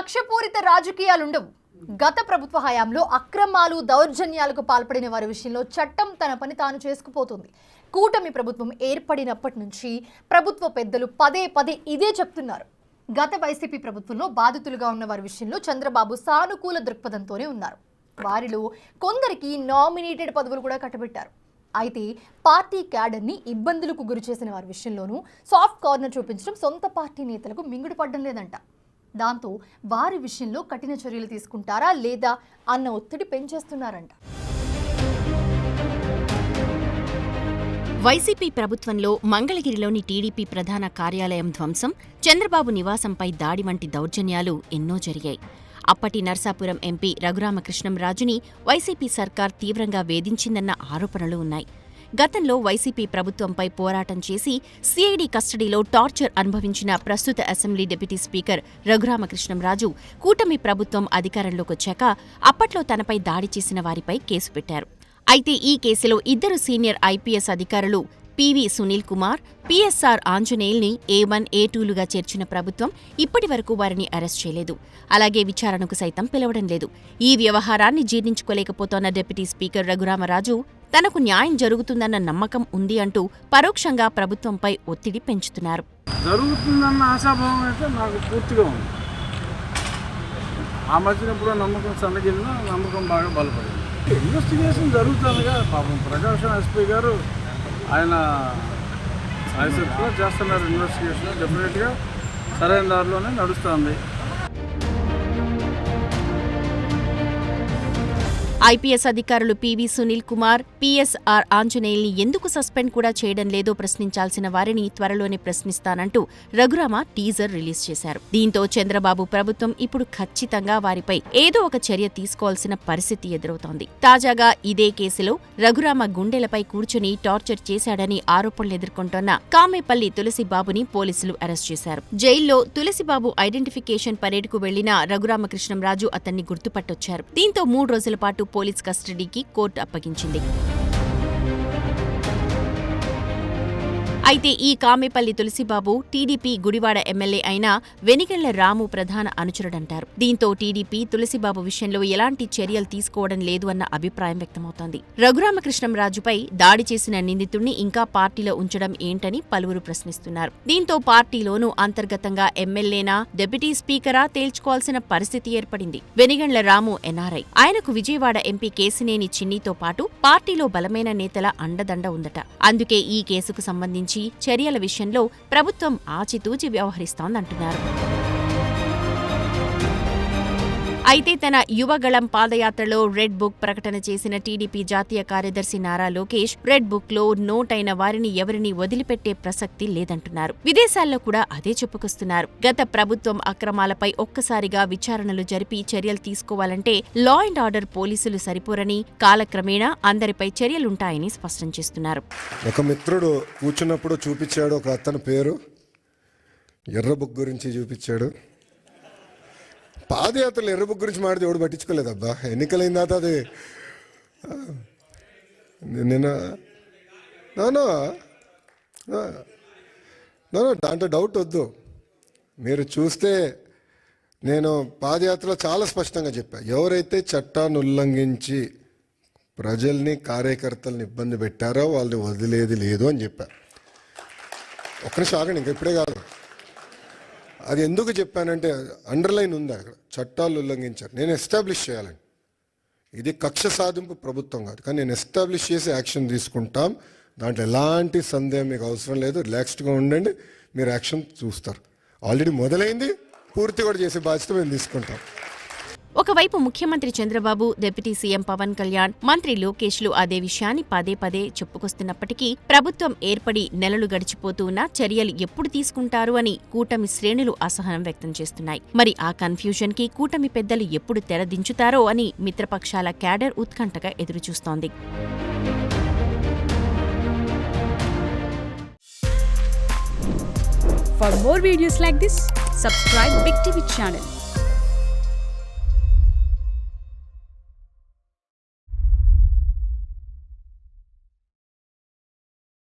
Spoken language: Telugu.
కక్షపూరిత రాజకీయాలుండవు. గత ప్రభుత్వ హయాంలో అక్రమాలు దౌర్జన్యాలకు పాల్పడిన వారి విషయంలో చట్టం తన పని తాను చేసుకుపోతుంది. కూటమి ప్రభుత్వం ఏర్పడినప్పటి నుంచి ప్రభుత్వ పెద్దలు పదే పదే ఇదే చెప్తున్నారు. గత వైసీపీ ప్రభుత్వంలో బాధితులుగా ఉన్న వారి విషయంలో చంద్రబాబు సానుకూల దృక్పథంతోనే ఉన్నారు. వారిలో కొందరికి నామినేటెడ్ పదవులు కూడా కట్టబెట్టారు. అయితే పార్టీ క్యాడర్ని ఇబ్బందులకు గురి చేసిన వారి విషయంలోనూ సాఫ్ట్ కార్నర్ చూపించడం సొంత పార్టీ నేతలకు మింగుడు పడ్డం లేదంట. దాంతో వారి విషయంలో కఠిన చర్యలు తీసుకుంటారా లేదా అన్న ఒత్తిడి పెంచేస్తున్నారంట. వైసీపీ ప్రభుత్వంలో మంగళగిరిలోని టీడీపీ ప్రధాన కార్యాలయం ధ్వంసం, చంద్రబాబు నివాసంపై దాడి వంటి దౌర్జన్యాలు ఎన్నో జరిగాయి. అప్పటి నర్సాపురం ఎంపీ రఘురామకృష్ణంరాజుని వైసీపీ సర్కార్ తీవ్రంగా వేధించిందన్న ఆరోపణలు ఉన్నాయి. గతంలో వైసీపీ ప్రభుత్వంపై పోరాటం చేసి సిఐడి కస్టడీలో టార్చర్ అనుభవించిన ప్రస్తుత అసెంబ్లీ డిప్యూటీ స్పీకర్ రఘురామకృష్ణంరాజు కూటమి ప్రభుత్వం అధికారంలోకొచ్చాక అప్పట్లో తనపై దాడి చేసిన వారిపై కేసు పెట్టారు. అయితే ఈ కేసులో ఇద్దరు సీనియర్ ఐపీఎస్ అధికారులు పివి సునీల్ కుమార్, పిఎస్ఆర్ ఆంజనేయుల్ని A1, A2లుగా చేర్చిన ప్రభుత్వం ఇప్పటి వరకు వారిని అరెస్ట్ చేయలేదు. అలాగే విచారణకు సైతం పిలవడం లేదు. ఈ వ్యవహారాన్ని జీర్ణించుకోలేకపోతోన్న డిప్యూటీ స్పీకర్ రఘురామరాజు తనకు న్యాయం జరుగుతుందన్న నమ్మకం ఉంది అంటూ పరోక్షంగా ప్రభుత్వంపై ఒత్తిడి పెంచుతున్నారు. జరుగుతుందన్న ఆశాభావం అయితే నాకు పూర్తిగా ఉంది. ఆ మధ్యన ఎప్పుడో నమ్మకం సన్నగిలిన నమ్మకం బాగా బలపడింది. ఇన్వెస్టిగేషన్ జరుగుతుందిగా. పాపం ప్రకాశం ఎస్పీ గారు ఆయన సాయశక్తిలో చేస్తున్నారు ఇన్వెస్టిగేషన్. డెఫినెట్గా సరైన దారిలోనే నడుస్తుంది. ఐపీఎస్ అధికారులు పివి సునీల్ కుమార్, పిఎస్ఆర్ ఆంజనేయుల్ని ఎందుకు సస్పెండ్ కూడా చేయడం లేదో ప్రశ్నించాల్సిన వారిని త్వరలోనే ప్రశ్నిస్తానంటూ రఘురామ టీజర్ రిలీజ్ చేశారు. దీంతో చంద్రబాబు ప్రభుత్వం ఇప్పుడు ఖచ్చితంగా వారిపై ఏదో ఒక చర్య తీసుకోవాల్సిన పరిస్థితి ఎదురవుతోంది. తాజాగా ఇదే కేసులో రఘురామ గుండెలపై కూర్చుని టార్చర్ చేశాడని ఆరోపణలు ఎదుర్కొంటోన్న కామేపల్లి తులసిబాబుని పోలీసులు అరెస్ట్ చేశారు. జైల్లో తులసిబాబు ఐడెంటిఫికేషన్ పరేడ్కు వెళ్లిన రఘురామకృష్ణంరాజు అతన్ని గుర్తుపట్టొచ్చారు. దీంతో 3 రోజుల పాటు పోలీస్ కస్టడీకి కోర్టు అప్పగించింది. అయితే ఈ కామేపల్లి తులసిబాబు టీడీపీ గుడివాడ ఎమ్మెల్యే అయిన వెనిగళ్ల రాము ప్రధాన అనుచరుడంటారు. దీంతో టీడీపీ తులసిబాబు విషయంలో ఎలాంటి చర్యలు తీసుకోవడం లేదు అన్న అభిప్రాయం వ్యక్తమవుతోంది. రఘురామకృష్ణంరాజుపై దాడి చేసిన నిందితుడిని ఇంకా పార్టీలో ఉంచడం ఏంటని పలువురు ప్రశ్నిస్తున్నారు. దీంతో పార్టీలోనూ అంతర్గతంగా ఎమ్మెల్యేనా, డిప్యూటీ స్పీకరా తేల్చుకోవాల్సిన పరిస్థితి ఏర్పడింది. వెనిగళ్ల రాము ఎన్ఆర్ఐ. ఆయనకు విజయవాడ ఎంపీ కేశినేని చిన్నితో పాటు పార్టీలో బలమైన నేతల అండదండ ఉందట. అందుకే ఈ కేసుకు సంబంధించి చర్యల విషయంలో ప్రభుత్వం ఆచితూచి వ్యవహరిస్తోందంటున్నారు. అయితే తన యువగళం పాదయాత్రలో రెడ్ బుక్ ప్రకటన చేసిన టీడీపీ జాతీయ కార్యదర్శి నారా లోకేష్ రెడ్ బుక్ లో నోట్ అయిన వారిని ఎవరిని వదిలిపెట్టే ప్రసక్తి లేదంటున్నారు. విదేశాల్లో కూడా అదే చెప్పుకొస్తున్నారు. గత ప్రభుత్వం అక్రమాలపై ఒక్కసారిగా విచారణలు జరిపి చర్యలు తీసుకోవాలంటే లా అండ్ ఆర్డర్ పోలీసులు సరిపోరని, కాలక్రమేణా అందరిపై చర్యలుంటాయని స్పష్టం చేస్తున్నారు. ఒక మిత్రుడు కూర్చున్నప్పుడు చూపించాడు, ఒక అతని పేరు ఎర్ర బుక్ గురించి చూపించాడు. పాదయాత్రలు ఎర్ర బుక్ గురించి మాడితే ఎవడు పట్టించుకోలేదబ్బా. ఎన్నికలైన తర్వాత అది నిన్న దాంట్లో డౌట్ వద్దు. మీరు చూస్తే నేను పాదయాత్రలో చాలా స్పష్టంగా చెప్పాను. ఎవరైతే చట్టాన్ని ఉల్లంఘించి ప్రజల్ని, కార్యకర్తల్ని ఇబ్బంది పెట్టారో వాళ్ళని వదిలేది లేదు అని చెప్పా. ఒక్క నిమిషం ఆగండి, ఇంక ఇప్పుడే కాదు. అది ఎందుకు చెప్పానంటే అండర్లైన్ ఉంది అక్కడ. చట్టాలు ఉల్లంఘించారు, నేను ఎస్టాబ్లిష్ చేయాలని. ఇది కక్ష సాధింపు ప్రభుత్వం కాదు, కానీ నేను ఎస్టాబ్లిష్ చేసి యాక్షన్ తీసుకుంటాం. దాంట్లో ఎలాంటి సందేహం మీకు అవసరం లేదు. రిలాక్స్డ్గా ఉండండి, మీరు యాక్షన్ చూస్తారు. ఆల్రెడీ మొదలైంది, పూర్తి కూడా చేసే బాధ్యత మేము తీసుకుంటాం. ఒకవైపు ముఖ్యమంత్రి చంద్రబాబు, డిప్యూటీ సీఎం పవన్ కళ్యాణ్, మంత్రి లోకేష్లు అదే విషయాన్ని పదే పదే చెప్పుకొస్తున్నప్పటికీ ప్రభుత్వం ఏర్పడి నెలలు గడిచిపోతూ ఉన్నా చర్యలు ఎప్పుడు తీసుకుంటారు అని కూటమి శ్రేణులు అసహనం వ్యక్తం చేస్తున్నాయి. మరి ఆ కన్ఫ్యూజన్ కి కూటమి పెద్దలు ఎప్పుడు తెరదించుతారో అని మిత్రపక్షాల క్యాడర్ ఉత్కంఠగా ఎదురుచూస్తోంది. For more videos like this, subscribe Big TV channel.